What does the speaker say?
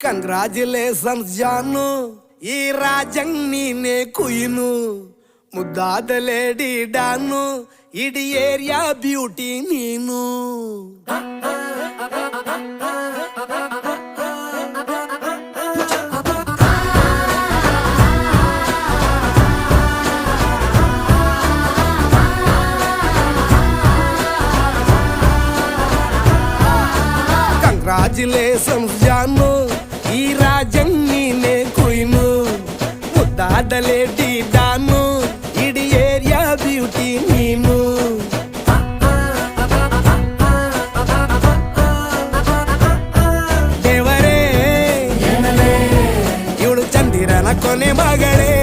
Congratulations ಜಾನು, ಈ ರಾಜಂಗ್ ನೀನೆ ಕುಯ್ನು, ಮುದ್ದಾದ ಲೇಡಿ ಡಾನು, ಇಡೀ ಏರಿಯಾ ಬ್ಯೂಟಿ ನೀನು. ಕಂಗ್ರಾಚುಲೇಷನ್ಸ್ ಜಾನು, ಈ ರಾಜಂಗ್ ನೀನೆ ಕುಯ್ನು, ಮುದ್ದಾದ ಲೇಡಿ ಡಾನು, ಇಡೀ ಏರಿಯಾ ಬ್ಯೂಟಿ ನೀನು. ದೇವರೇ ಇವಳು ಚಂದಿರನ ಕೊನೆ ಮಗಳೇ,